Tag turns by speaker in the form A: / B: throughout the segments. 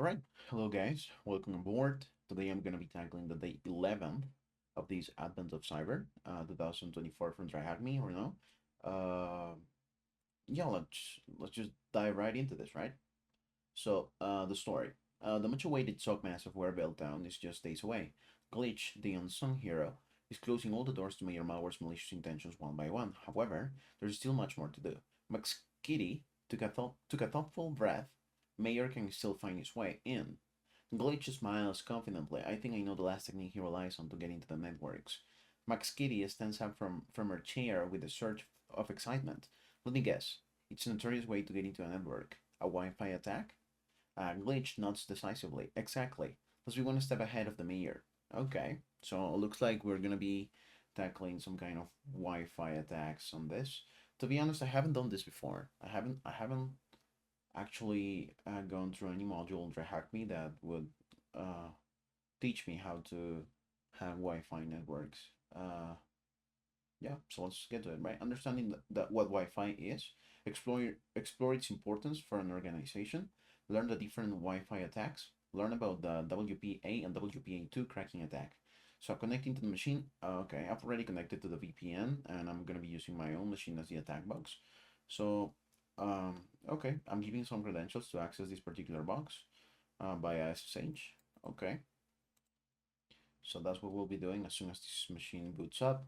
A: All right, hello guys, welcome aboard. Today I'm going to be tackling the day 11 of this Advent of Cyber, 2024 from TryHackMe, or no? Uh, yeah, let's just dive right into this, right? The story. The much-awaited SOC massiveware meltdown is just days away. Glitch, the unsung hero, is closing all the doors to Mayor Malware's malicious intentions one by one. However, there's still much more to do. Max Kitty took a thoughtful breath. Mayor can still find his way in. Glitch smiles confidently. I think I know the last technique he relies on to get into the networks. Max Kitty stands up from her chair with a surge of excitement. Let me guess. It's a notorious way to get into a network. A Wi-Fi attack? Glitch nods decisively. Exactly. Let's be one step ahead of the mayor. Okay, so it looks like we're gonna be tackling some kind of Wi-Fi attacks on this. To be honest, I haven't done this before. I haven't actually gone through any module in TryHackMe that would uh, teach me how to have Wi-Fi networks. Yeah, so let's get to it, right? Understanding that what Wi-Fi is, explore its importance for an organization, learn the different Wi-Fi attacks, learn about the WPA and WPA2 cracking attack. So connecting to the machine, okay, I've already connected to the VPN and I'm gonna be using my own machine as the attack box. So, okay, I'm giving some credentials to access this particular box via SSH. Okay, so that's what we'll be doing as soon as this machine boots up.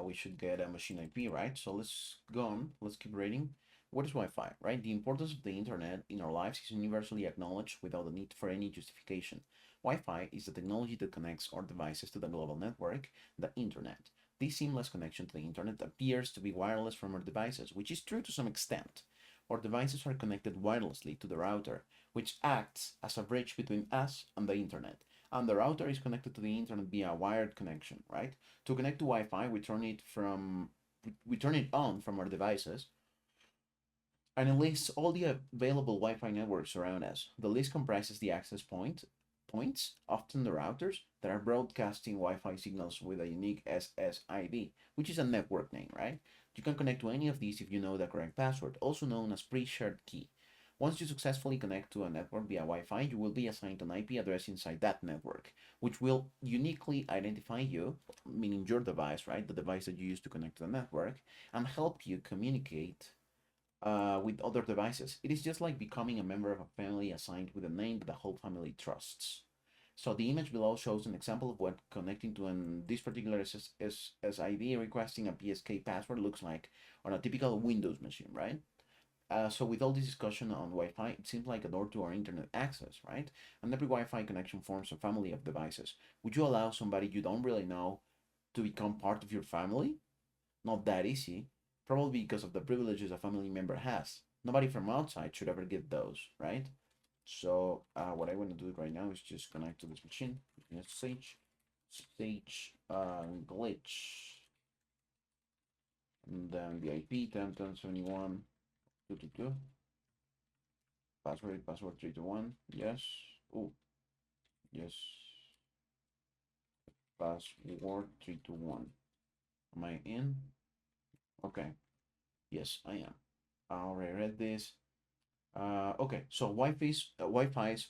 A: We should get a machine IP, right? So let's go on. Let's keep reading. What is Wi-Fi, right? The importance of the internet in our lives is universally acknowledged without the need for any justification. Wi-Fi is the technology that connects our devices to the global network, the internet. This seamless connection to the internet appears to be wireless from our devices, which is true to some extent. Our devices are connected wirelessly to the router, which acts as a bridge between us and the internet. And the router is connected to the internet via a wired connection, right? To connect to Wi-Fi, we turn it on from our devices, and it lists all the available Wi-Fi networks around us. The list comprises the points, often the routers, that are broadcasting Wi-Fi signals with a unique SSID, which is a network name, right? You can connect to any of these if you know the correct password, also known as pre-shared key. Once you successfully connect to a network via Wi-Fi, you will be assigned an IP address inside that network, which will uniquely identify you, meaning your device, right? The device that you use to connect to the network, and help you communicate with other devices. It is just like becoming a member of a family assigned with a name that the whole family trusts. So the image below shows an example of what connecting to this particular SSID requesting a PSK password looks like on a typical Windows machine, right? So with all this discussion on Wi-Fi, it seems like a door to our internet access, right? And every Wi-Fi connection forms a family of devices. Would you allow somebody you don't really know to become part of your family? Not that easy, probably because of the privileges a family member has. Nobody from outside should ever get those, right? So what I want to do right now is just connect to this machine. Stage glitch, and then the IP 10.10.71.222. Password 321. Yes. Oh, yes. Password 321. Am I in? Okay. Yes, I am. I already read this. Okay, so Wi-Fi's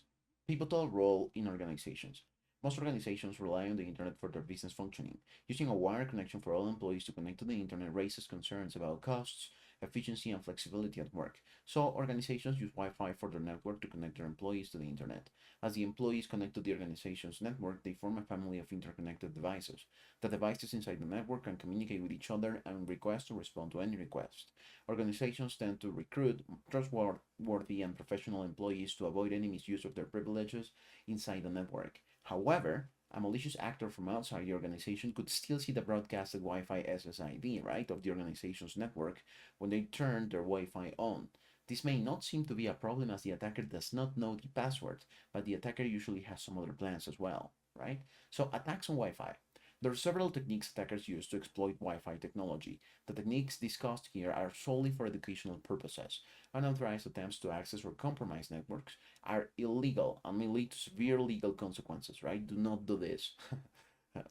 A: pivotal role in organizations. Most organizations rely on the internet for their business functioning. Using a wired connection for all employees to connect to the internet raises concerns about costs, efficiency, and flexibility at work. So organizations use Wi-Fi for their network to connect their employees to the internet. As the employees connect to the organization's network, they form a family of interconnected devices. The devices inside the network can communicate with each other and request or respond to any request. Organizations tend to recruit trustworthy and professional employees to avoid any misuse of their privileges inside the network. However, a malicious actor from outside the organization could still see the broadcasted Wi-Fi SSID, right, of the organization's network when they turn their Wi-Fi on. This may not seem to be a problem as the attacker does not know the password, but the attacker usually has some other plans as well, right? So attacks on Wi-Fi. There are several techniques attackers use to exploit Wi-Fi technology. The techniques discussed here are solely for educational purposes. Unauthorized attempts to access or compromise networks are illegal and may lead to severe legal consequences, right? Do not do this,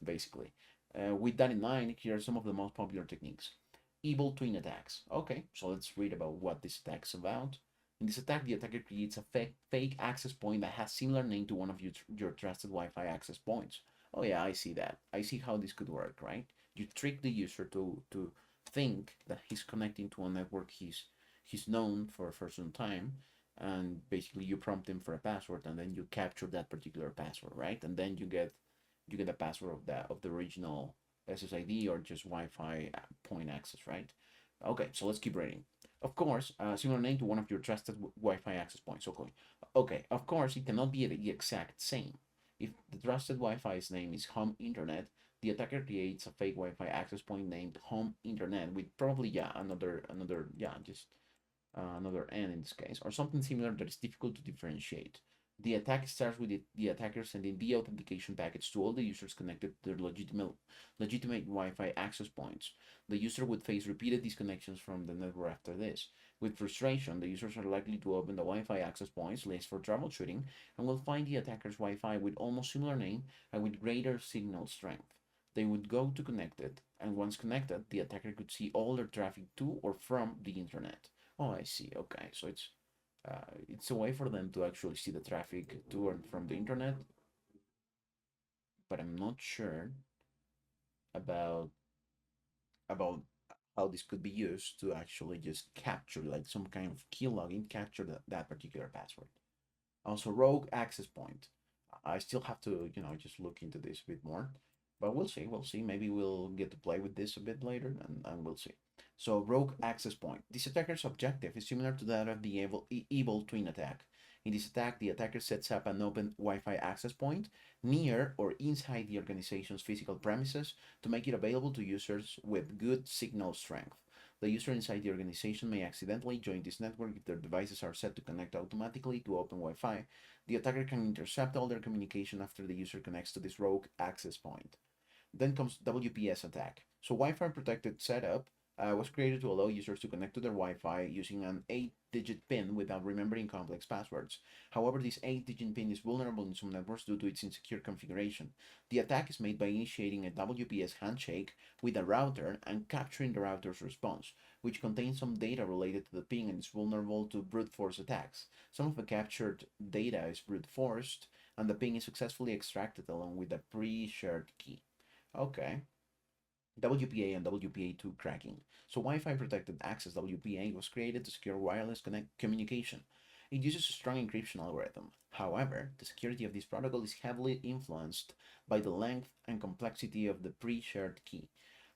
A: basically. With that in mind, here are some of the most popular techniques. Evil twin attacks. Okay, so let's read about what this attack's about. In this attack, the attacker creates a fake access point that has similar name to one of your trusted Wi-Fi access points. Oh yeah, I see that. I see how this could work, right? You trick the user to think that he's connecting to a network he's known for some time, and basically you prompt him for a password, and then you capture that particular password, right? And then you get a password of the original SSID or just Wi-Fi point access, right? Okay, so let's keep reading. Of course, similar name to one of your trusted Wi-Fi access points. Okay, of course, it cannot be the exact same. If the trusted Wi-Fi's name is home internet, the attacker creates a fake Wi-Fi access point named home internet with probably just another N in this case, or something similar that is difficult to differentiate. The attack starts with the attacker sending the authentication packets to all the users connected to their legitimate Wi-Fi access points. The user would face repeated disconnections from the network after this. With frustration, the users are likely to open the Wi-Fi access points list for troubleshooting and will find the attacker's Wi-Fi with almost similar name and with greater signal strength. They would go to connect it, and once connected, the attacker could see all their traffic to or from the internet. Oh, I see. Okay, so it's a way for them to actually see the traffic to and from the internet, but I'm not sure about about how this could be used to actually just capture like some kind of key login, capture that particular password. Also, rogue access point. I still have to, just look into this a bit more, but we'll see. We'll see. Maybe we'll get to play with this a bit later, and we'll see. So, rogue access point. This attacker's objective is similar to that of the evil twin attack. In this attack, the attacker sets up an open Wi-Fi access point near or inside the organization's physical premises to make it available to users with good signal strength. The user inside the organization may accidentally join this network if their devices are set to connect automatically to open Wi-Fi. The attacker can intercept all their communication after the user connects to this rogue access point. Then comes WPS attack. So Wi-Fi protected setup was created to allow users to connect to their Wi-Fi using an 8-digit PIN without remembering complex passwords. However, this 8-digit PIN is vulnerable in some networks due to its insecure configuration. The attack is made by initiating a WPS handshake with a router and capturing the router's response, which contains some data related to the PIN and is vulnerable to brute force attacks. Some of the captured data is brute forced, and the PIN is successfully extracted along with a pre-shared key. Okay. WPA and WPA2 cracking. So Wi-Fi protected access WPA was created to secure wireless communication. It uses a strong encryption algorithm. However, the security of this protocol is heavily influenced by the length and complexity of the pre-shared key.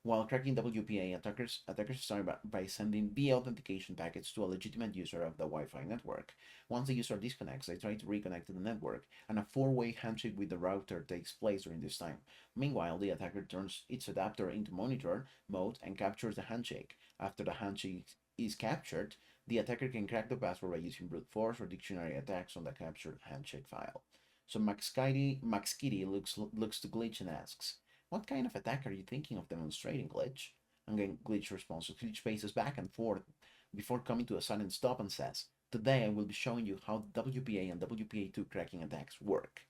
A: While cracking WPA, attackers start by sending the authentication packets to a legitimate user of the Wi-Fi network. Once the user disconnects, they try to reconnect to the network, and a four-way handshake with the router takes place during this time. Meanwhile, the attacker turns its adapter into monitor mode and captures the handshake. After the handshake is captured, the attacker can crack the password by using brute force or dictionary attacks on the captured handshake file. So Max Kitty looks to Glitch and asks, "What kind of attack are you thinking of demonstrating, Glitch?" And then Glitch responds. Glitch paces back and forth before coming to a sudden stop and says, "Today I will be showing you how WPA and WPA2 cracking attacks work."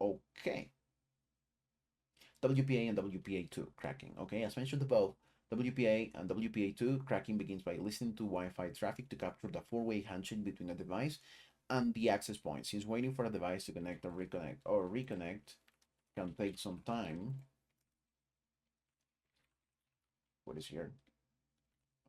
A: Okay. WPA and WPA2 cracking. Okay, as mentioned above, WPA and WPA2 cracking begins by listening to Wi-Fi traffic to capture the four-way handshake between a device and the access point. Since waiting for a device to connect or reconnect can take some time. What is here?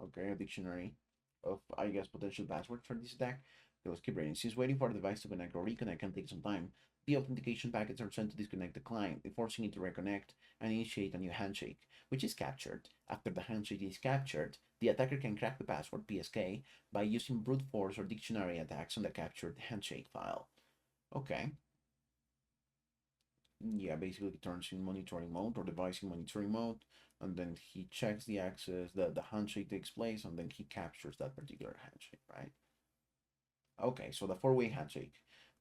A: Okay, a dictionary of, I guess, potential passwords for this attack. Okay, let's keep reading. Since waiting for the device to connect or reconnect can take some time, the authentication packets are sent to disconnect the client, forcing it to reconnect and initiate a new handshake, which is captured. After the handshake is captured, the attacker can crack the password PSK by using brute force or dictionary attacks on the captured handshake file. Okay. Yeah, basically it turns in monitoring mode or device in monitoring mode, and then he checks the access, the handshake takes place, and then he captures that particular handshake, right? Okay, so the four-way handshake.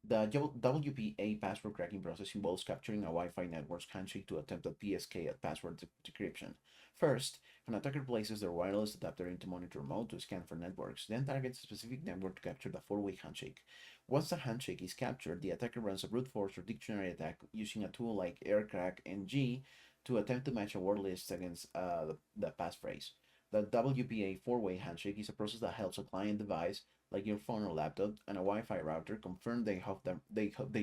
A: The WPA password cracking process involves capturing a Wi-Fi network's handshake to attempt a PSK at password decryption. First, an attacker places their wireless adapter into monitor mode to scan for networks, then targets a specific network to capture the four-way handshake. Once the handshake is captured, the attacker runs a brute force or dictionary attack using a tool like AirCrackNG to attempt to match a word list against the passphrase. The WPA four-way handshake is a process that helps a client device like your phone or laptop, and a Wi-Fi router confirm they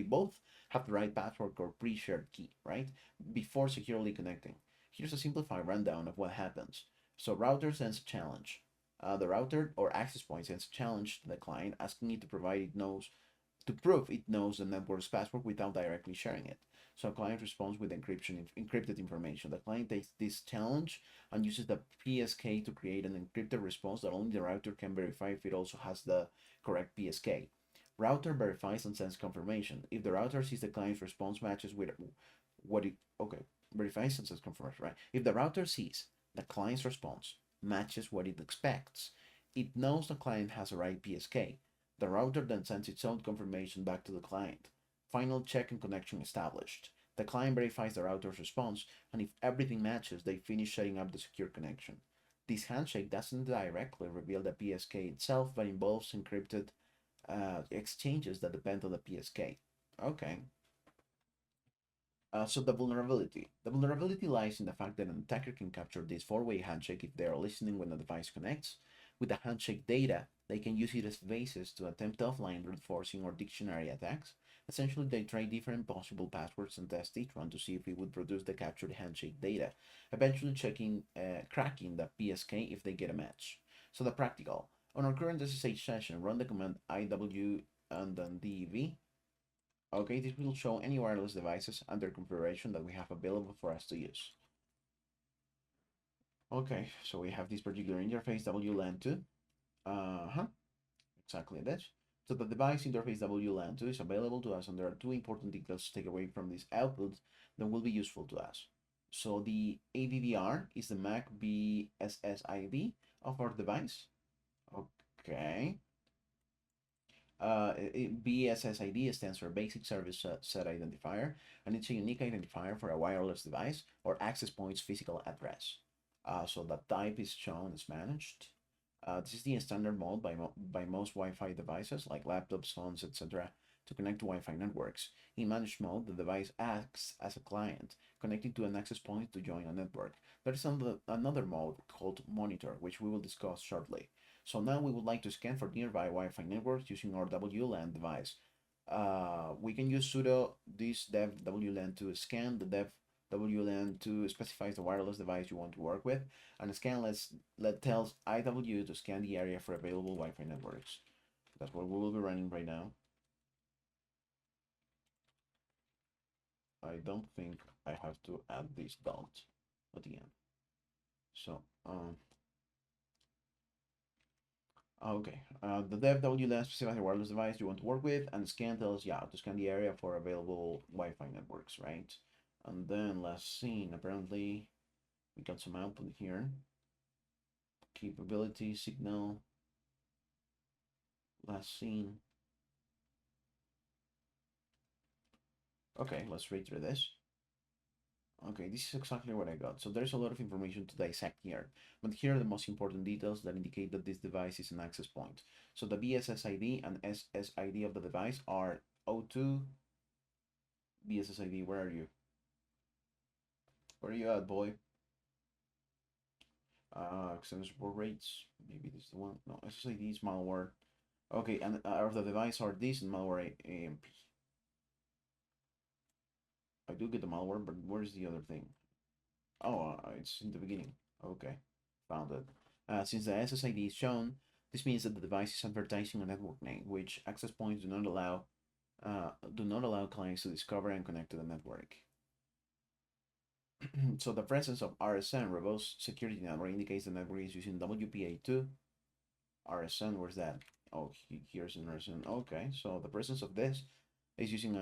A: both have the right password or pre-shared key, right? Before securely connecting. Here's a simplified rundown of what happens. So router sends a challenge. The router or access point sends a challenge to the client asking it to provide it knows to prove it knows the network's password without directly sharing it. So a client responds with encrypted information. The client takes this challenge and uses the PSK to create an encrypted response that only the router can verify if it also has the correct PSK. Router verifies and sends confirmation. If the router sees the client's response matches with what it okay verifies and sends confirmation, right? If the router sees the client's response matches what it expects, it knows the client has the right PSK. The router then sends its own confirmation back to the client. Final check and connection established. The client verifies the router's response, and if everything matches, they finish setting up the secure connection. This handshake doesn't directly reveal the PSK itself, but involves encrypted exchanges that depend on the PSK. Okay. So the vulnerability. The vulnerability lies in the fact that an attacker can capture this four-way handshake if they are listening when the device connects. With the handshake data, they can use it as basis to attempt offline reinforcing or dictionary attacks. Essentially, they try different possible passwords and test each one to see if it would produce the captured handshake data, eventually cracking the PSK if they get a match. So the practical. On our current SSH session, run the command IW and then DEV. Okay, this will show any wireless devices under configuration that we have available for us to use. Okay, so we have this particular interface WLAN2. Exactly this. So the device interface WLAN2 is available to us, and there are two important details to take away from this output that will be useful to us. So the ADDR is the MAC BSSID of our device. Okay. BSSID stands for Basic Service Set Identifier, and it's a unique identifier for a wireless device or access point's physical address. So the type is shown as managed. This is the standard mode by most Wi-Fi devices like laptops, phones, etc. to connect to Wi-Fi networks. In managed mode, the device acts as a client, connecting to an access point to join a network. There is another mode called monitor, which we will discuss shortly. So now we would like to scan for nearby Wi-Fi networks using our WLAN device. We can use sudo this dev WLAN to scan. The dev WLAN to specifies the wireless device you want to work with, and scan tells IW to scan the area for available Wi-Fi networks. That's what we will be running right now. I don't think I have to add this dot at the end. So okay, the dev WLAN specifies the wireless device you want to work with, and scan tells to scan the area for available Wi-Fi networks, right? And then last scene, apparently we got some output here. Capability signal. Last scene. Okay, let's read through this. Okay, this is exactly what I got. So there's a lot of information to dissect here, but here are the most important details that indicate that this device is an access point. So the BSSID and SSID of the device are O2. BSSID, where are you? Where are you at, boy? Extended support rates. Maybe this is the one. No, SSID is malware. Okay, and of the device are these and malware AMP. I do get the malware, but where's the other thing? Oh, it's in the beginning. Okay, found it. Since the SSID is shown, this means that the device is advertising a network name, which access points do not allow clients to discover and connect to the network. So the presence of RSN, robust security network, indicates the network is using WPA2. RSN, where's that? Oh, here's an RSN. Okay, so the presence of this is using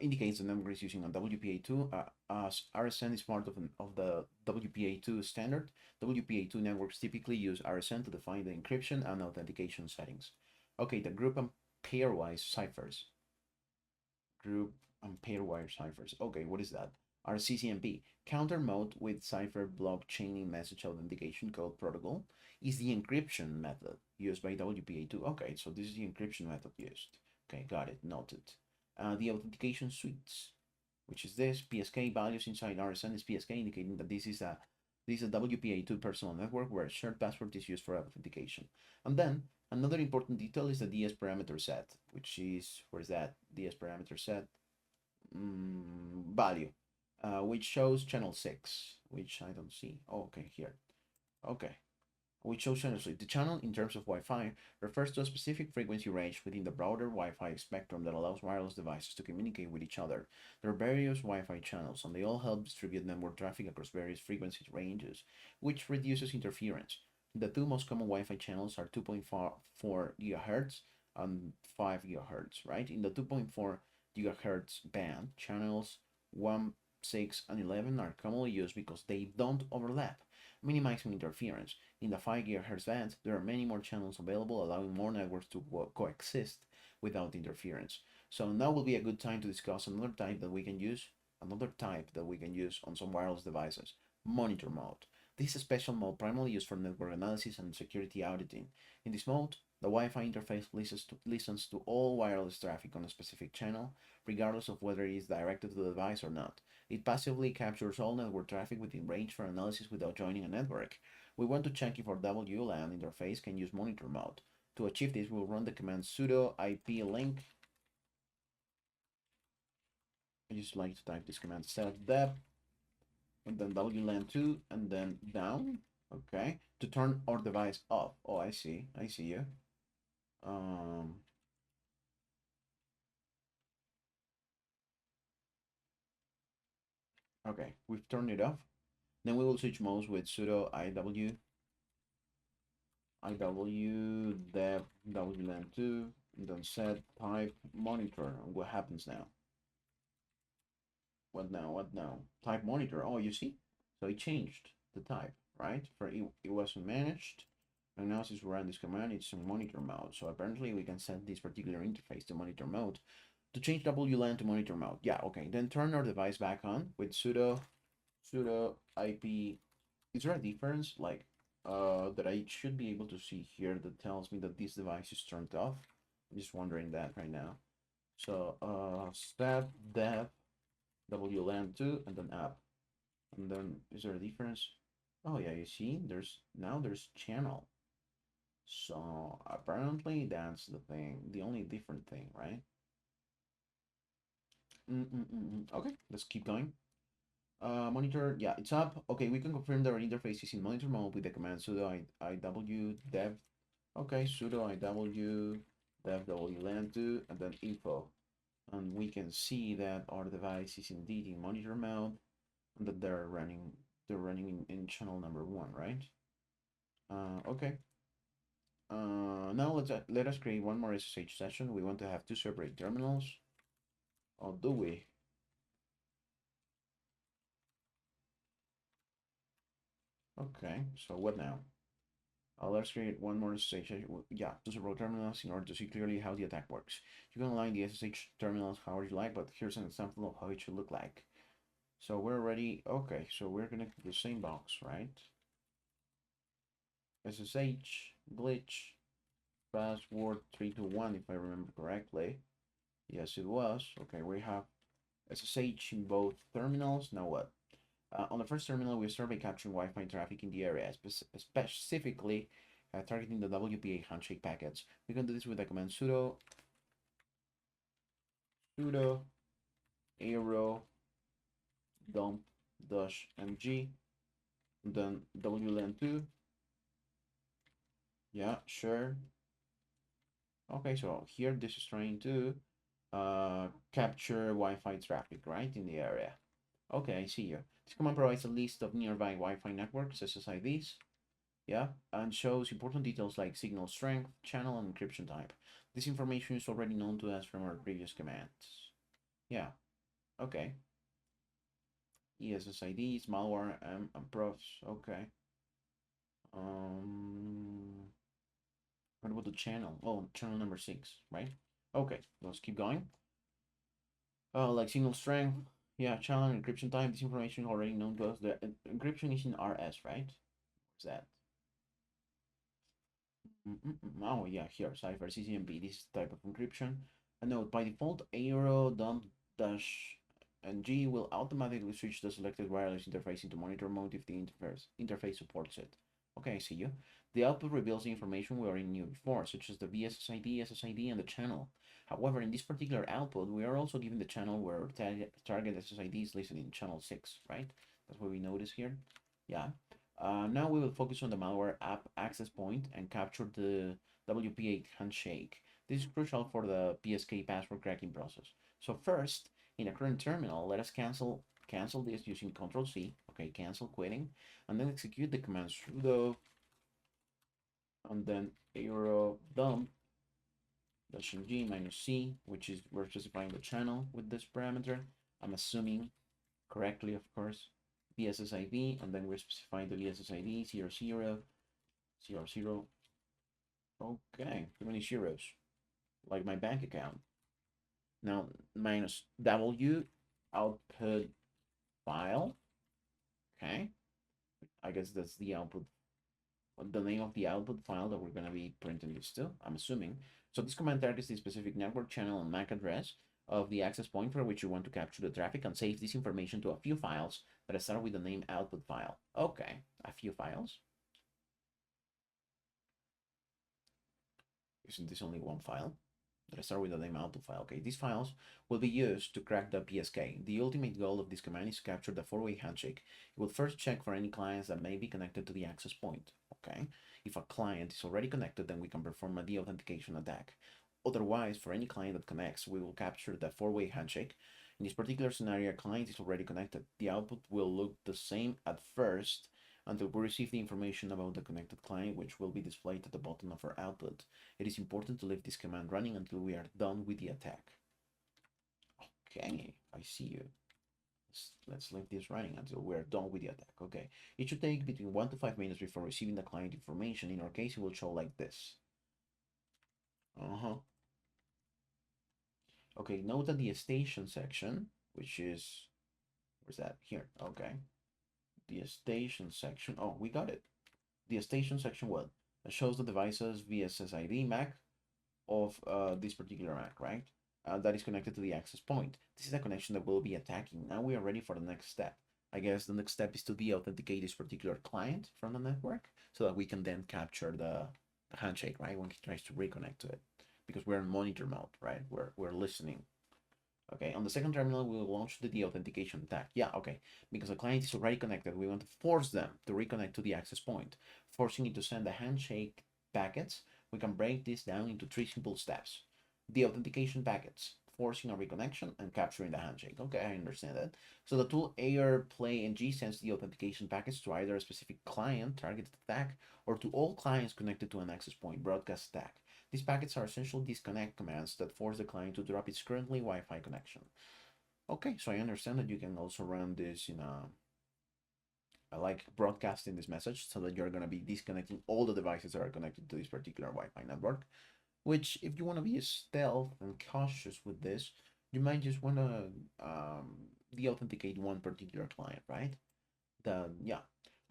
A: indicates the network is using a WPA2. As RSN is part of the WPA2 standard, WPA2 networks typically use RSN to define the encryption and authentication settings. Okay, the group and pairwise ciphers. Group and pairwise ciphers. Okay, what is that? Our CCMP, counter mode with cipher blockchaining message authentication code protocol, is the encryption method used by WPA2. Okay, so this is the encryption method used. Okay, got it, noted. The authentication suites, which is this PSK values inside RSN is PSK, indicating that this is a WPA2 personal network where a shared password is used for authentication. And then Another important detail is the DS parameter set, which is, where's that? DS parameter set value, which shows channel 6, which I don't see. Oh, okay, here. Okay. Which shows channel 6. The channel, in terms of Wi-Fi, refers to a specific frequency range within the broader Wi-Fi spectrum that allows wireless devices to communicate with each other. There are various Wi-Fi channels, and they all help distribute network traffic across various frequency ranges, which reduces interference. The two most common Wi-Fi channels are 2.4 GHz and 5 GHz, right? In the 2.4 GHz band, channels 1, 6, and 11 are commonly used because they don't overlap, minimizing interference. In the 5 GHz band, there are many more channels available, allowing more networks to coexist without interference. So now will be a good time to discuss another type that we can use, on some wireless devices, monitor mode. This is a special mode primarily used for network analysis and security auditing. In this mode, the Wi-Fi interface listens to all wireless traffic on a specific channel, regardless of whether it is directed to the device or not. It passively captures all network traffic within range for analysis without joining a network. We want to check if our WLAN interface can use monitor mode. To achieve this, we'll run the command sudo IP link. I just like to type this command setdev, and then WLAN2, and then down, okay, to turn our device off. Oh, I see you. Um, okay, we've turned it off. Then we will switch modes with sudo iw dev WLAN2, and then set type monitor. And what happens now? What now? What now? Type monitor. Oh, you see? So it changed the type, right? For it wasn't managed. And now since we run this command, it's in monitor mode. So apparently we can set this particular interface to monitor mode. To change WLAN to monitor mode. Yeah, okay. Then turn our device back on with sudo IP. Is there a difference like that I should be able to see here that tells me that this device is turned off? I'm just wondering that right now. So set dev WLAN2 and then app. And then is there a difference? Oh yeah, you see, there's channel. So apparently that's the thing, the only different thing, right? Okay, let's keep going. Monitor, yeah, it's up. Okay, we can confirm that our interface is in monitor mode with the command sudo iw dev. Okay, sudo iw dev wlan2 and then info. And we can see that our device is indeed in monitor mode and that they're running in channel number 1, right? Okay. Now let us create one more SSH session. We want to have two separate terminals. Or do we? Okay, so what now? Let's create one more SSH. Yeah, two separate terminals in order to see clearly how the attack works. You can align the SSH terminals however you like, but here's an example of how it should look like. So we're ready. Okay, so we're connected to the same box, right? SSH, glitch, password 321, if I remember correctly. Yes, it was. Okay, we have SSH in both terminals. Now what? On the first terminal, we start by capturing Wi-Fi traffic in the area, specifically targeting the WPA handshake packets. We can do this with the command sudo arrow dump dash mg, and then WLAN2. Yeah, sure. Okay, so here this is trying to capture Wi-Fi traffic, right, in the area. Okay, I see you. This command provides a list of nearby Wi-Fi networks, SSIDs, yeah, and shows important details like signal strength, channel, and encryption type. This information is already known to us from our previous commands. Yeah, okay. ESSIDs, malware, and profs, okay. What about the channel? Oh, channel number 6, right? Okay, let's keep going. Like signal strength, yeah, channel and encryption type. This information is already known to us. The encryption is in RS, right? What's that? Oh yeah, here, cipher, CCMP, this type of encryption. A note, by default, arrow dump dash and G will automatically switch the selected wireless interface into monitor mode if the interface supports it. Okay, I see you. The output reveals the information we already knew before, such as the VSSID, SSID, and the channel. However, in this particular output, we are also given the channel where target SSID is listed in channel 6, right? That's what we notice here. Yeah. Now we will focus on the malware app access point and capture the WPA handshake. This is crucial for the PSK password cracking process. So first, in a current terminal, let us cancel this using Control C. Okay, cancel quitting, and then execute the command sudo and then arrow dump -g -c, which is we're specifying the channel with this parameter. I'm assuming correctly, of course, VSSID, and then we're specifying the VSSID 0000. Okay, too many zeros, like my bank account. Now -w output file. Okay, I guess that's the output, the name of the output file that we're going to be printing this to, I'm assuming. So this command targets the specific network channel and MAC address of the access point for which you want to capture the traffic and saves this information to a few files that start with the name output file. Okay, a few files. Isn't this only one file? Let's start with the name output file. Okay, these files will be used to crack the PSK. The ultimate goal of this command is to capture the four-way handshake. It will first check for any clients that may be connected to the access point. Okay, if a client is already connected, then we can perform a deauthentication attack. Otherwise, for any client that connects, we will capture the four-way handshake. In this particular scenario, a client is already connected. The output will look the same at first until we receive the information about the connected client, which will be displayed at the bottom of our output. It is important to leave this command running until we are done with the attack. Okay, I see you. Let's leave this running until we're done with the attack. Okay, it should take between 1 to 5 minutes before receiving the client information. In our case, it will show like this. Okay, note that the station section, which is, where's that? Here, okay. The station section, oh, we got it. The station section, what? It shows the devices VSSID MAC of this particular MAC, right? That is connected to the access point. This is the connection that we'll be attacking. Now we are ready for the next step. I guess the next step is to deauthenticate this particular client from the network so that we can then capture the handshake, right? When he tries to reconnect to it. Because we're in monitor mode, right? We're listening. Okay, on the second terminal, we will launch the deauthentication attack. Yeah, okay, because the client is already connected, we want to force them to reconnect to the access point. Forcing it to send the handshake packets, we can break this down into 3 simple steps. The authentication packets, forcing a reconnection, and capturing the handshake. Okay, I understand that. So the tool AirPlayNG sends the authentication packets to either a specific client targeted attack or to all clients connected to an access point broadcast attack. These packets are essential disconnect commands that force the client to drop its currently Wi-Fi connection. Okay, so I understand that you can also run this in I like broadcasting this message so that you're going to be disconnecting all the devices that are connected to this particular Wi-Fi network, which if you want to be stealth and cautious with this, you might just want to deauthenticate one particular client, right? Yeah.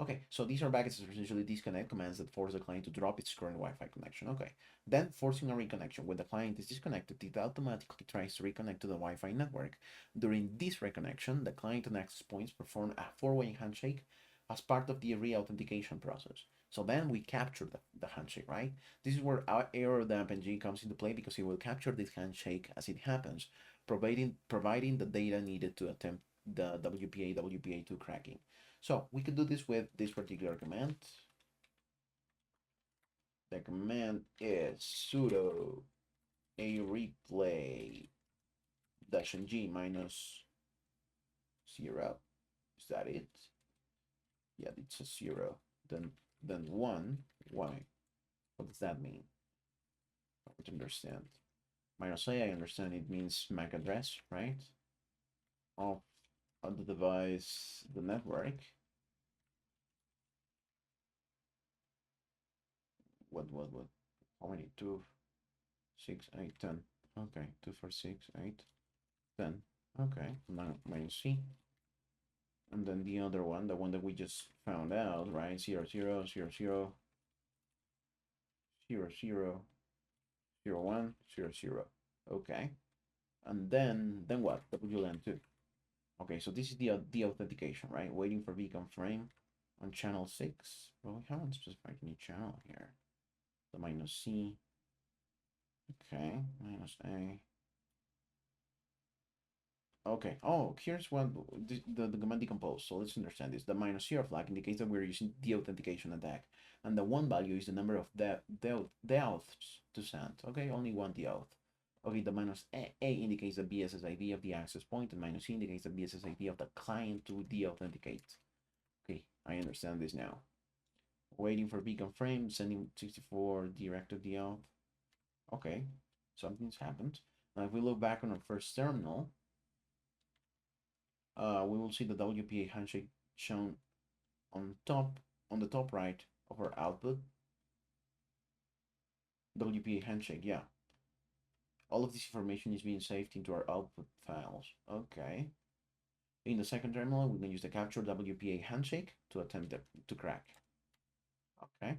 A: Okay, so these are packets are essentially disconnect commands that force the client to drop its current Wi-Fi connection. Okay, then forcing a reconnection. When the client is disconnected, it automatically tries to reconnect to the Wi-Fi network. During this reconnection, the client and access points perform a four-way handshake as part of the re-authentication process. So then we capture the handshake, right? This is where our error damping comes into play because it will capture this handshake as it happens, providing the data needed to attempt the WPA2 cracking. So we could do this with this particular command. The command is sudo a replay -g -0. Is that it? Yeah, it's a 0. Then 1. Why? What does that mean? I don't understand. -a, I understand it means MAC address, right? Of the device, the network. What? How many? 2, 6, 8, 10. Okay, 2, 4, 6, 8, 10. Okay, -c. And then the other one, the one that we just found out, right? 0, 0, 0, 0, 0, 0, 0, 1, 0, 0. Okay. And then what? WLAN2. Okay, so this is the authentication, right? Waiting for beacon frame. on channel 6. Well, we haven't specified any channel here. The minus C. Okay, minus A. Okay. Oh, here's what the command decompose. So let's understand this. The minus zero flag indicates that we're using the authentication attack, and the one value is the number of deaths to send. Okay, only one death. Okay, the minus A indicates the BSSID of the access point, and minus C indicates the BSSID of the client to deauthenticate. Okay, I understand this now. Waiting for beacon frame, sending 64 direct to deauth. Okay, something's happened. Now, if we look back on our first terminal, we will see the WPA handshake shown on the top right of our output. WPA handshake, yeah. All of this information is being saved into our output files. Okay. In the second terminal, we can use the capture WPA handshake to attempt to crack. Okay.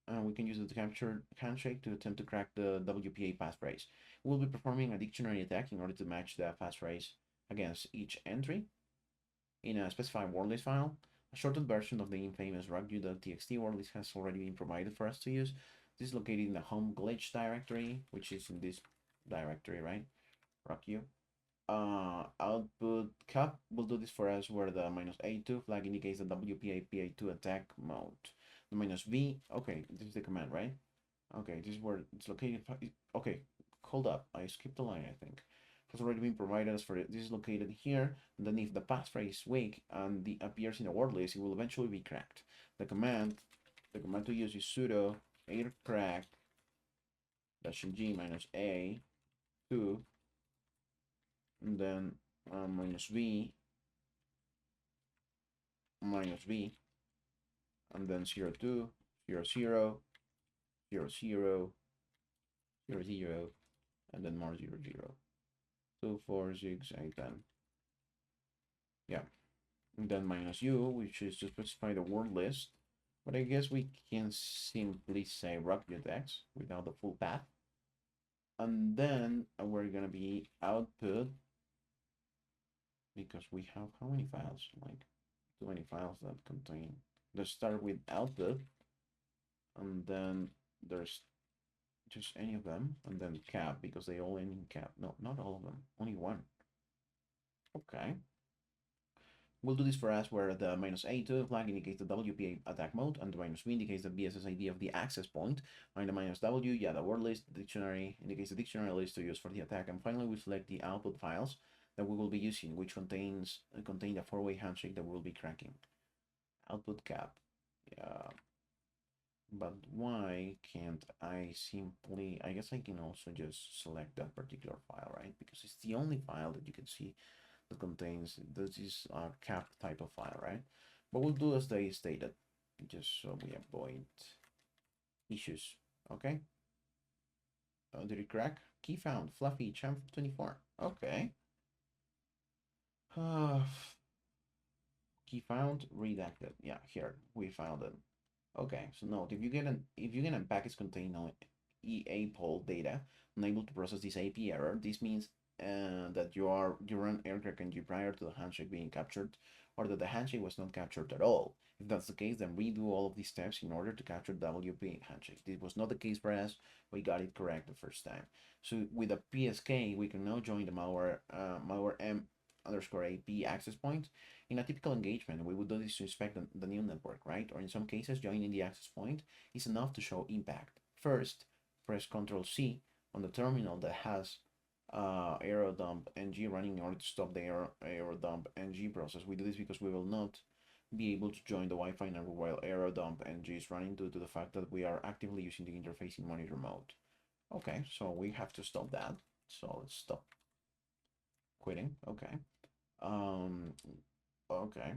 A: And we can use the capture handshake to attempt to crack the WPA passphrase. We'll be performing a dictionary attack in order to match the passphrase against each entry in a specified word list file. A shortened version of the infamous rockU.txt word list has already been provided for us to use. This is located in the home glitch directory, which is in this directory, right? rockU. Output cap will do this for us, where the minus A2 flag indicates the WPA2 attack mode. The minus V, okay, this is the command, right? Okay, this is where it's located. Okay, hold up, I skipped a line, I think. Has already been provided as for it. This is located here, and then if the passphrase is weak and the appears in the word list, it will eventually be cracked. The command to use is sudo crack -g minus A 2, and then minus V, and then 0 2 0 0 0 0 0 0, and then more 0 0 2 4 6 8 10. Yeah, and then minus U, which is to specify the word list. But I guess we can simply say rockU.x without the full path. And then we're gonna be output, because we have how many files? Like too many files that contain. Let's start with output, and then there's just any of them, and then cap, because they all end in cap. No, not all of them, only one. Okay. We'll do this for us, where the minus A2 flag indicates the WPA attack mode, and the minus V indicates the BSSID of the access point, and the minus W, yeah, the word list dictionary indicates the dictionary list to use for the attack. And finally, we select the output files that we will be using, which contain the four-way handshake that we'll be cracking. Output cap. Yeah. But why can't I simply, I guess I can also just select that particular file, right? Because it's the only file that you can see that contains this cap type of file, right? But we'll do as they stated, just so we avoid issues, okay? Did it crack? Key found, fluffy, champ 24. Okay. Key found, redacted. Yeah, here, we found it. Okay, so note, if you get a package containing EA poll data unable to process this AP error, this means that you run aircrack prior to the handshake being captured, or that the handshake was not captured at all. If that's the case, then redo all of these steps in order to capture the WP handshake. This was not the case for us. We got it correct the first time. So with a PSK, we can now join the malware m_AP access point. In a typical engagement, we would do this to inspect the new network, right? Or in some cases, joining the access point is enough to show impact. First, press Ctrl+C on the terminal that has aerodump ng running in order to stop the aerodump ng process. We do this because we will not be able to join the Wi-Fi network while aerodump ng is running due to the fact that we are actively using the interface in monitor mode. Okay, so we have to stop that. So let's stop quitting. Okay. Okay.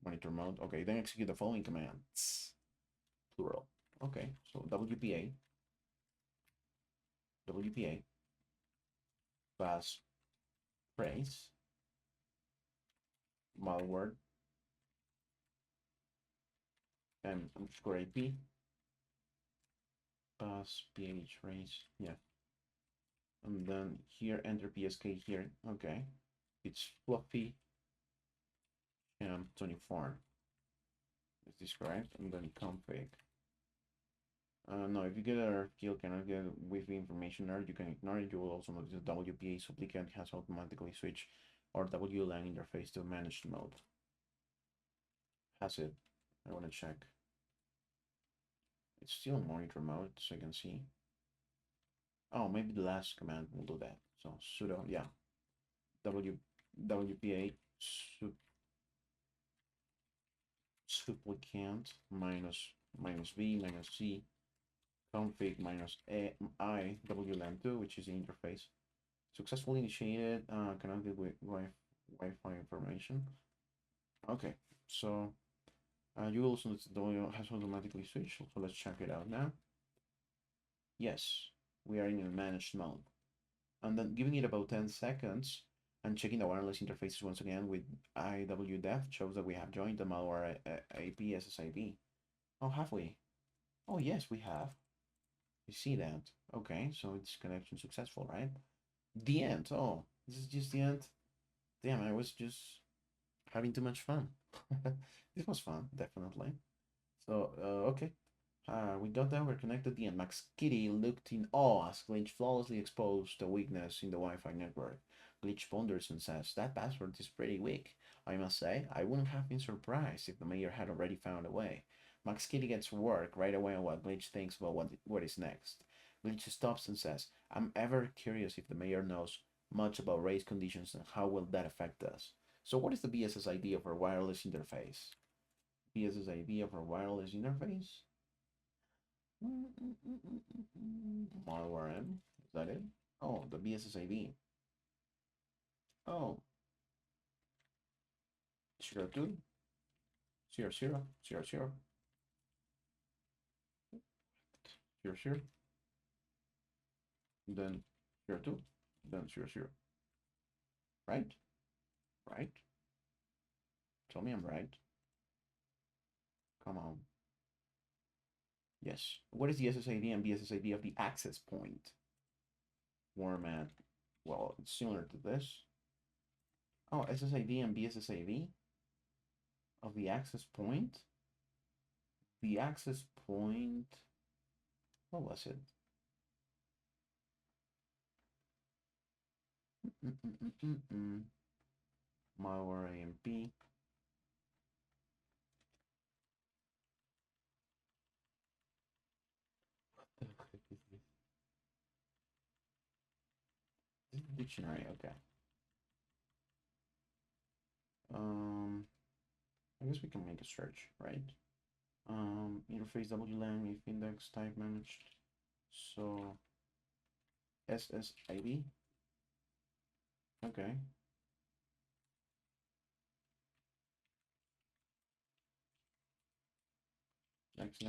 A: Monitor mode. Okay, then execute the following commands. Plural. Okay, so WPA pass phrase malware m_AP pass ph phrase, yeah, and then here enter PSK here. Okay, it's fluffy 24. Is this correct? And then config. No, if you get an error key cannot get Wi-Fi information error, you can ignore it. You will also notice the WPA supplicant has automatically switched our WLAN interface to managed mode. Has it? I want to check. It's still monitor mode, so you can see. Oh, maybe the last command will do that. So sudo, yeah, WPA supplicant minus v minus c config minus I WLAN2, which is the interface. Successfully initiated, connected with Wi-Fi information. Okay, so you also has automatically switched, so let's check it out now. Yes, we are in a managed mode. And then giving it about 10 seconds and checking the wireless interfaces once again with IWDEF shows that we have joined the malware AP SSID. Oh, have we? Oh, yes, we have. You see that? Okay, so it's connection successful, right? The end. Oh, this is just the end. Damn, I was just having too much fun. This was fun, definitely. So, okay. We got that, we're connected. The end. Max Kitty looked in awe as Glitch flawlessly exposed a weakness in the Wi-Fi network. Glitch ponders and says, that password is pretty weak. I must say, I wouldn't have been surprised if the mayor had already found a way. Max Kitty gets work right away on what Glitch thinks about what is next. Glitch stops and says, I'm ever curious if the mayor knows much about race conditions and how will that affect us. So what is the BSSID of our wireless interface? BSSID of our wireless interface? Malware M, is that it? Oh, the BSSID. Oh, 02 00 00 00 00, then 02, then 00. Right? Right? Tell me I'm right. Come on. Yes. What is the SSID and BSSID of the access point? Format. Well, it's similar to this. Oh, SSID and BSSID of the access point. The access point. What was it? Malware AMP. What the heck is this? This is the dictionary, okay. I guess we can make a search, right? Interface WLAN if index type managed. So SSID. Okay. Next.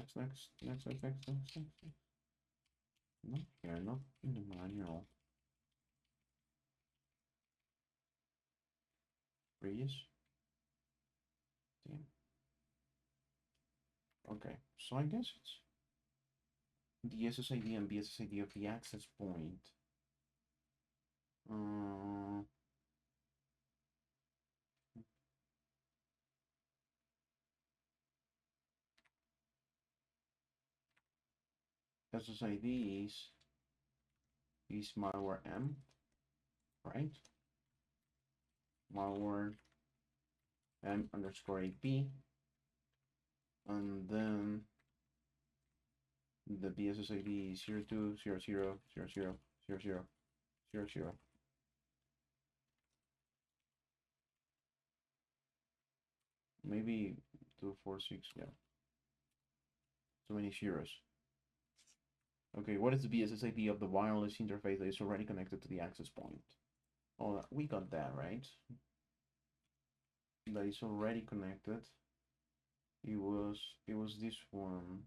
A: Not here, not in the manual. Previous. Damn. Okay, so I guess it's the SSID and BSSID of the access point. SSID is malware M, right? Malware M underscore AP, and then the BSSID is 02 00 00 00 00 00. Maybe 246, yeah. Too many zeros. Okay, what is the BSSID of the wireless interface that is already connected to the access point? Oh, we got that, right? That is already connected. It was this one.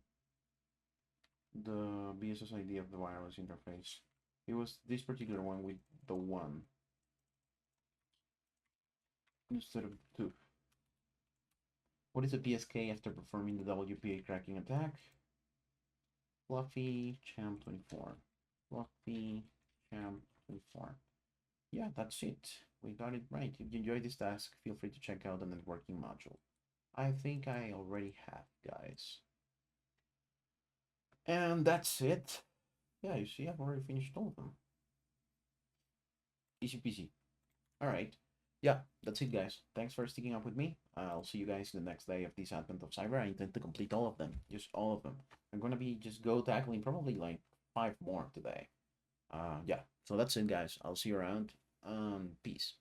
A: The BSSID of the wireless interface. It was this particular one with the 1 instead of 2. What is a PSK after performing the WPA cracking attack? Fluffy Champ 24. Fluffy Champ 24. Yeah, that's it. We got it right. If you enjoyed this task, feel free to check out the networking module. I think I already have, guys. And that's it. Yeah, you see, I've already finished all of them. Easy peasy. All right. Yeah, that's it, guys. Thanks for sticking up with me. I'll see you guys the next day of this Advent of Cyber. I intend to complete all of them, just all of them. I'm gonna be just go tackling probably like 5 more today. Yeah. So that's it, guys. I'll see you around. Peace.